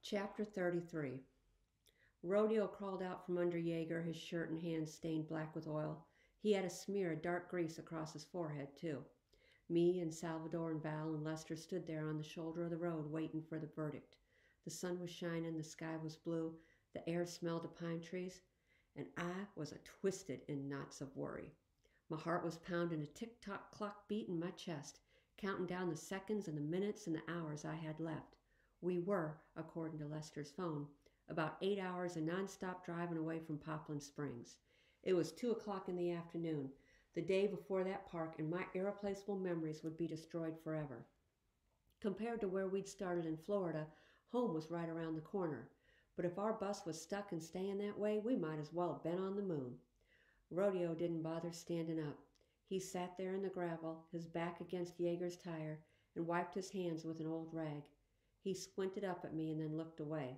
Chapter 33. Rodeo crawled out from under Jaeger, his shirt and hands stained black with oil. He had a smear of dark grease across his forehead, too. Me and Salvador and Val and Lester stood there on the shoulder of the road waiting for the verdict. The sun was shining, the sky was blue, the air smelled of pine trees, and I was twisted in knots of worry. My heart was pounding a tick-tock clock beat in my chest, counting down the seconds and the minutes and the hours I had left. We were, according to Lester's phone, about 8 hours of nonstop driving away from Poplin Springs. It was 2 o'clock in the afternoon, the day before that park, and my irreplaceable memories would be destroyed forever. Compared to where we'd started in Florida, home was right around the corner. But if our bus was stuck and staying that way, we might as well have been on the moon. Rodeo didn't bother standing up. He sat there in the gravel, his back against Jaeger's tire, and wiped his hands with an old rag. He squinted up at me and then looked away.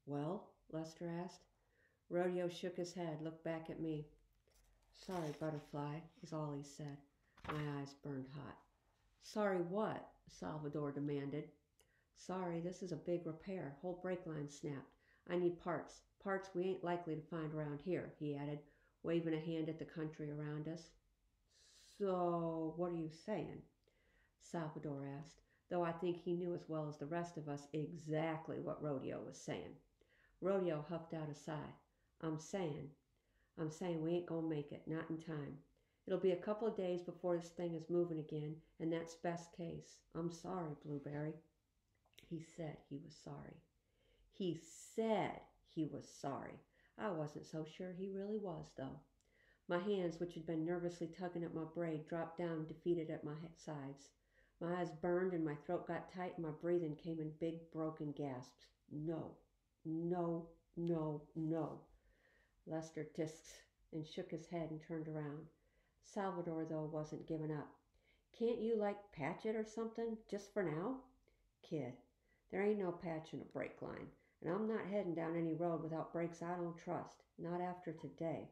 "Well?" Lester asked. Rodeo shook his head, looked back at me. "Sorry, Butterfly," is all he said. My eyes burned hot. "Sorry what?" Salvador demanded. "Sorry, this is a big repair. Whole brake line snapped. I need parts. Parts we ain't likely to find around here," he added, waving a hand at the country around us. "So, what are you saying?" Salvador asked, though I think he knew as well as the rest of us exactly what Rodeo was saying. Rodeo huffed out a sigh. I'm saying we ain't gonna make it, not in time. It'll be a couple of days before this thing is moving again, and that's best case. I'm sorry, Blueberry." He said he was sorry. He said he was sorry. I wasn't so sure he really was, though. My hands, which had been nervously tugging at my braid, dropped down defeated at my sides. My eyes burned and my throat got tight and my breathing came in big broken gasps. No, no, no, no. Lester tisked and shook his head and turned around. Salvador, though, wasn't giving up. "Can't you, patch it or something, just for now?" "Kid, there ain't no patching a brake line, and I'm not heading down any road without brakes I don't trust, not after today."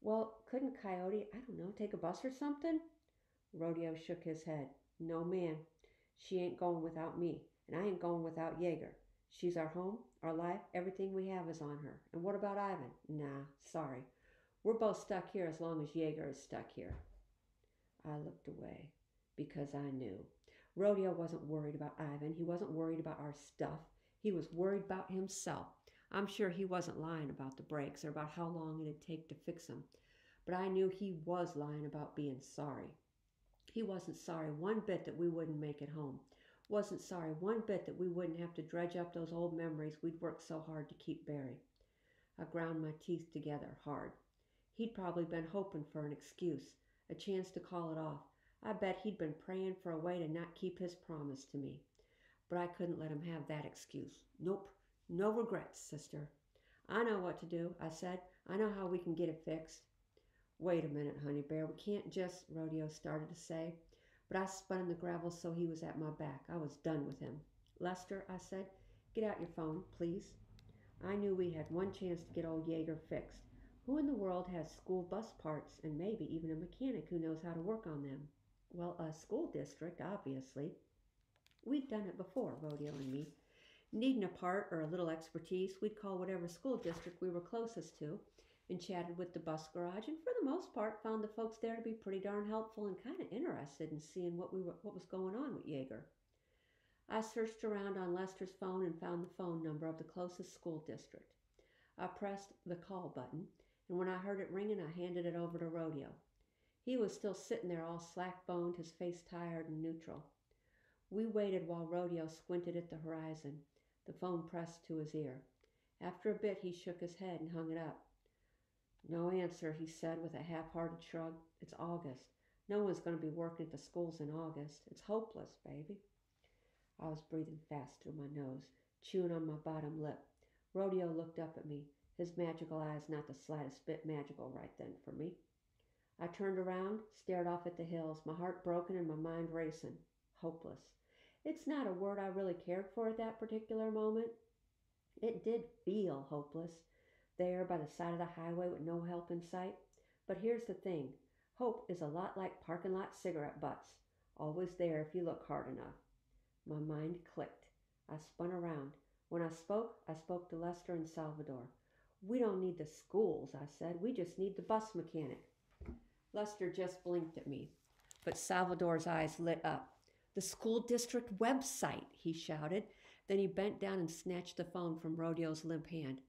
"Well, couldn't Coyote, take a bus or something?" Rodeo shook his head. "No, man. She ain't going without me, and I ain't going without Jaeger. She's our home, our life, everything we have is on her. And what about Ivan? Nah, sorry. We're both stuck here as long as Jaeger is stuck here." I looked away because I knew. Rodeo wasn't worried about Ivan. He wasn't worried about our stuff. He was worried about himself. I'm sure he wasn't lying about the brakes or about how long it'd take to fix them. But I knew he was lying about being sorry. He wasn't sorry one bit that we wouldn't make it home. Wasn't sorry one bit that we wouldn't have to dredge up those old memories we'd worked so hard to keep buried. I ground my teeth together hard. He'd probably been hoping for an excuse, a chance to call it off. I bet he'd been praying for a way to not keep his promise to me. But I couldn't let him have that excuse. "Nope, no regrets, sister." "I know what to do," I said. "I know how we can get it fixed." "Wait a minute, honey bear. We can't just," Rodeo started to say. But I spun in the gravel so he was at my back. I was done with him. "Lester," I said, "get out your phone, please." I knew we had one chance to get old Jaeger fixed. Who in the world has school bus parts, and maybe even a mechanic who knows how to work on them? Well, a school district, obviously. We'd done it before, Rodeo and me. Needing a part or a little expertise, we'd call whatever school district we were closest to and chatted with the bus garage, and for the most part found the folks there to be pretty darn helpful and kind of interested in seeing what was going on with Jaeger. I searched around on Lester's phone and found the phone number of the closest school district. I pressed the call button, and when I heard it ringing, I handed it over to Rodeo. He was still sitting there all slack-boned, his face tired and neutral. We waited while Rodeo squinted at the horizon, the phone pressed to his ear. After a bit, he shook his head and hung it up. "No answer," he said with a half-hearted shrug. "It's August. No one's going to be working at the schools in August. It's hopeless, baby." I was breathing fast through my nose, chewing on my bottom lip. Rodeo looked up at me, his magical eyes not the slightest bit magical right then for me. I turned around, stared off at the hills, my heart broken and my mind racing. Hopeless. It's not a word I really cared for at that particular moment. It did feel hopeless, there by the side of the highway with no help in sight. But here's the thing. Hope is a lot like parking lot cigarette butts. Always there if you look hard enough. My mind clicked. I spun around. When I spoke to Lester and Salvador. We don't need the schools, I said. We just need the bus mechanic. Lester just blinked at me, but Salvador's eyes lit up. The school district website, he shouted. Then he bent down and snatched the phone from Rodeo's limp hand.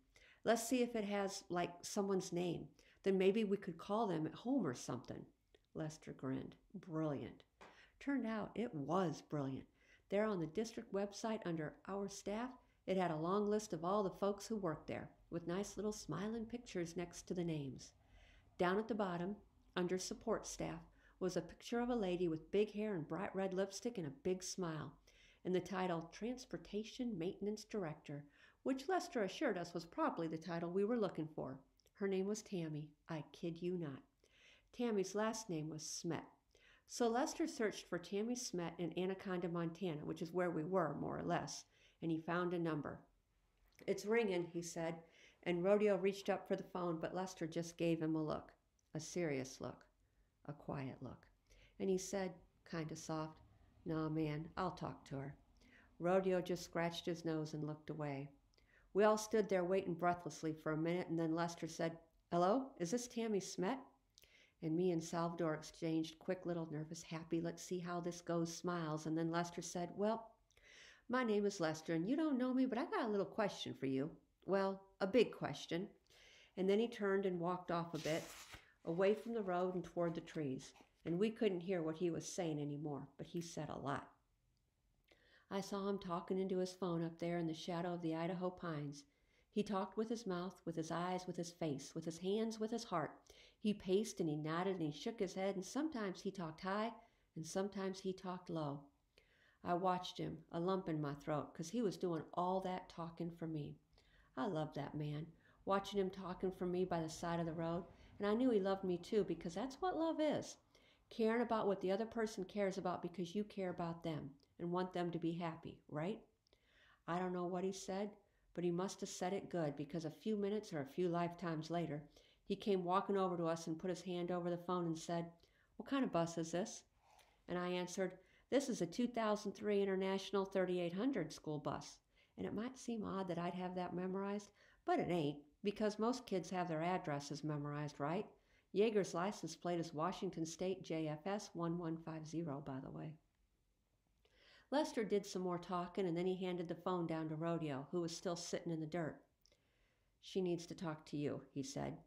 Let's see if it has, like, someone's name. Then maybe we could call them at home or something. Lester grinned. Brilliant. Turned out it was brilliant. There on the district website under Our Staff, it had a long list of all the folks who worked there, with nice little smiling pictures next to the names. Down at the bottom, under Support Staff, was a picture of a lady with big hair and bright red lipstick and a big smile, and the title Transportation Maintenance Director, which Lester assured us was probably the title we were looking for. Her name was Tammy, I kid you not. Tammy's last name was Smet. So Lester searched for Tammy Smet in Anaconda, Montana, which is where we were, more or less, and he found a number. It's ringing, he said, and Rodeo reached up for the phone, but Lester just gave him a look, a serious look, a quiet look. And he said, kind of soft, "Nah, man, I'll talk to her." Rodeo just scratched his nose and looked away. We all stood there waiting breathlessly for a minute, and then Lester said, "Hello, is this Tammy Smet?" And me and Salvador exchanged quick little nervous, happy, let's see how this goes smiles, and then Lester said, "Well, my name is Lester, and you don't know me, but I got a little question for you. Well, a big question." And then he turned and walked off a bit, away from the road and toward the trees, and we couldn't hear what he was saying anymore, but he said a lot. I saw him talking into his phone up there in the shadow of the Idaho pines. He talked with his mouth, with his eyes, with his face, with his hands, with his heart. He paced and he nodded and he shook his head, and sometimes he talked high and sometimes he talked low. I watched him, a lump in my throat, 'cause he was doing all that talking for me. I loved that man, watching him talking for me by the side of the road, and I knew he loved me too, because that's what love is. Caring about what the other person cares about because you care about them and want them to be happy, right? I don't know what he said, but he must have said it good, because a few minutes or a few lifetimes later, he came walking over to us and put his hand over the phone and said, "What kind of bus is this?" And I answered, "This is a 2003 International 3800 school bus." And it might seem odd that I'd have that memorized, but it ain't, because most kids have their addresses memorized, right? Yeager's license plate is Washington State JFS 1150, by the way. Lester did some more talking, and then he handed the phone down to Rodeo, who was still sitting in the dirt. "She needs to talk to you," he said.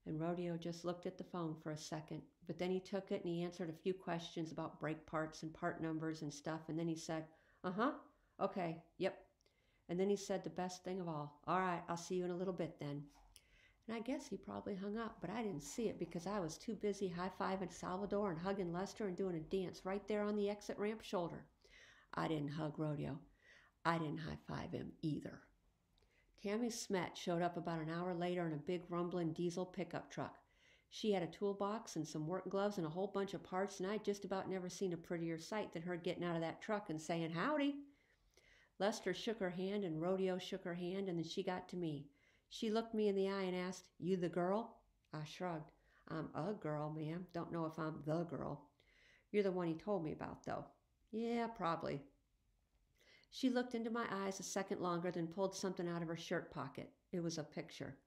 And Rodeo just looked at the phone for a second, but then he took it and he answered a few questions about brake parts and part numbers and stuff, and then he said, "Uh-huh, okay, yep." And then he said the best thing of all, "All right, I'll see you in a little bit then." And I guess he probably hung up, but I didn't see it because I was too busy high-fiving Salvador and hugging Lester and doing a dance right there on the exit ramp shoulder. I didn't hug Rodeo. I didn't high-five him either. Tammy Smet showed up about an hour later in a big rumbling diesel pickup truck. She had a toolbox and some work gloves and a whole bunch of parts, and I'd just about never seen a prettier sight than her getting out of that truck and saying, "Howdy." Lester shook her hand and Rodeo shook her hand, and then she got to me. She looked me in the eye and asked, "You the girl?" I shrugged. "I'm a girl, ma'am. Don't know if I'm the girl." "You're the one he told me about, though." "Yeah, probably." She looked into my eyes a second longer, then pulled something out of her shirt pocket. It was a picture.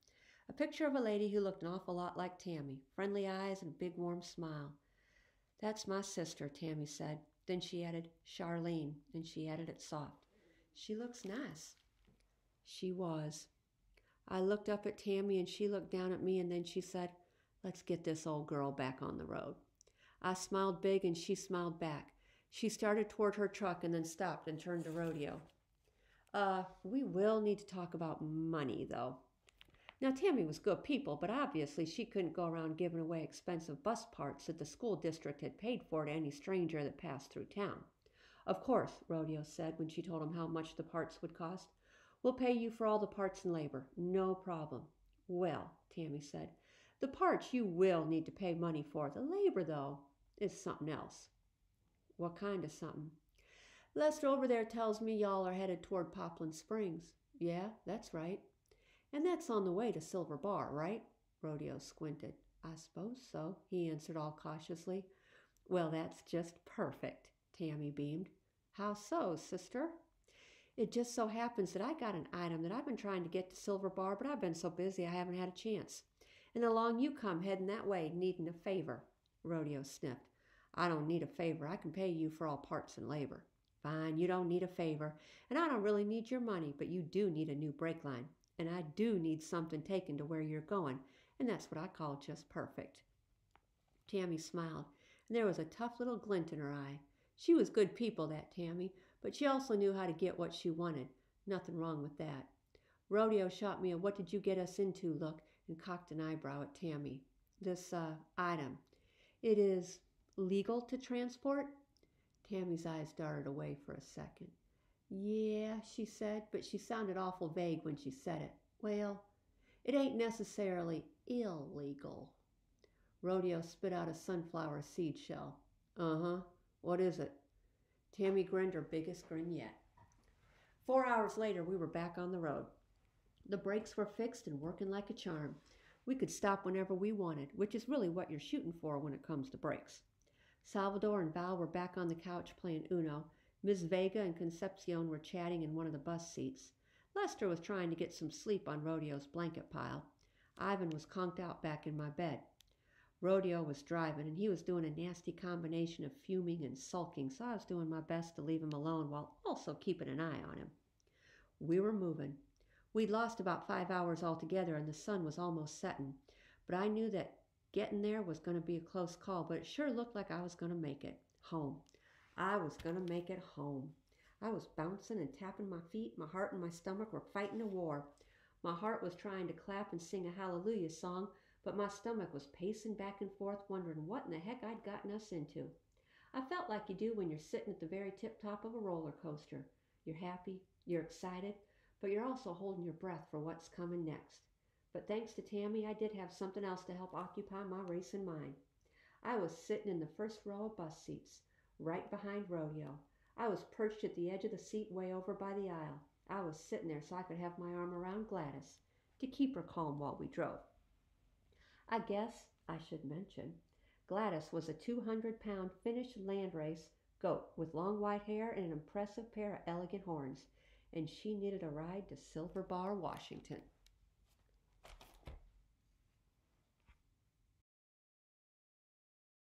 A picture of a lady who looked an awful lot like Tammy. Friendly eyes and a big warm smile. "That's my sister," Tammy said. Then she added, "Charlene," and she added it soft. "She looks nice." She was. I looked up at Tammy and she looked down at me, and then she said, "Let's get this old girl back on the road." I smiled big and she smiled back. She started toward her truck and then stopped and turned to Rodeo. We will need to talk about money, though." Now, Tammy was good people, but obviously she couldn't go around giving away expensive bus parts that the school district had paid for to any stranger that passed through town. "Of course," Rodeo said when she told him how much the parts would cost. "We'll pay you for all the parts and labor. No problem." "Well," Tammy said, "the parts you will need to pay money for. The labor, though, is something else." "What kind of something?" "Lester over there tells me y'all are headed toward Poplin Springs." "Yeah, that's right." "And that's on the way to Silver Bar, right?" Rodeo squinted. "I suppose so," he answered all cautiously. "Well, that's just perfect," Tammy beamed. "How so, sister?" It just so happens that I got an item that I've been trying to get to Silver Bar, but I've been so busy I haven't had a chance. And along you come heading that way, needing a favor. Rodeo sniffed. I don't need a favor. I can pay you for all parts and labor. Fine, you don't need a favor, and I don't really need your money, but you do need a new brake line, and I do need something taken to where you're going, and that's what I call just perfect. Tammy smiled, and there was a tough little glint in her eye. She was good people, that Tammy, but she also knew how to get what she wanted. Nothing wrong with that. Rodeo shot me a "what did you get us into" look and cocked an eyebrow at Tammy. This, item. It is legal to transport? Tammy's eyes darted away for a second. Yeah, she said, but she sounded awful vague when she said it. Well, it ain't necessarily illegal. Rodeo spit out a sunflower seed shell. Uh-huh. What is it? Tammy grinned her biggest grin yet. 4 hours later, we were back on the road. The brakes were fixed and working like a charm. We could stop whenever we wanted, which is really what you're shooting for when it comes to brakes. Salvador and Val were back on the couch playing Uno. Miss Vega and Concepcion were chatting in one of the bus seats. Lester was trying to get some sleep on Rodeo's blanket pile. Ivan was conked out back in my bed. Rodeo was driving, and he was doing a nasty combination of fuming and sulking, so I was doing my best to leave him alone while also keeping an eye on him. We were moving. We'd lost about 5 hours altogether, and the sun was almost setting, but I knew that getting there was going to be a close call, but it sure looked like I was going to make it. Home. I was going to make it home. I was bouncing and tapping my feet. My heart and my stomach were fighting a war. My heart was trying to clap and sing a hallelujah song, but my stomach was pacing back and forth, wondering what in the heck I'd gotten us into. I felt like you do when you're sitting at the very tip top of a roller coaster. You're happy, you're excited, but you're also holding your breath for what's coming next. But thanks to Tammy, I did have something else to help occupy my racing mind. I was sitting in the first row of bus seats, right behind Rodeo. I was perched at the edge of the seat way over by the aisle. I was sitting there so I could have my arm around Gladys to keep her calm while we drove. I guess I should mention, Gladys was a 200-pound Finnish landrace goat with long white hair and an impressive pair of elegant horns, and she needed a ride to Silver Bar, Washington.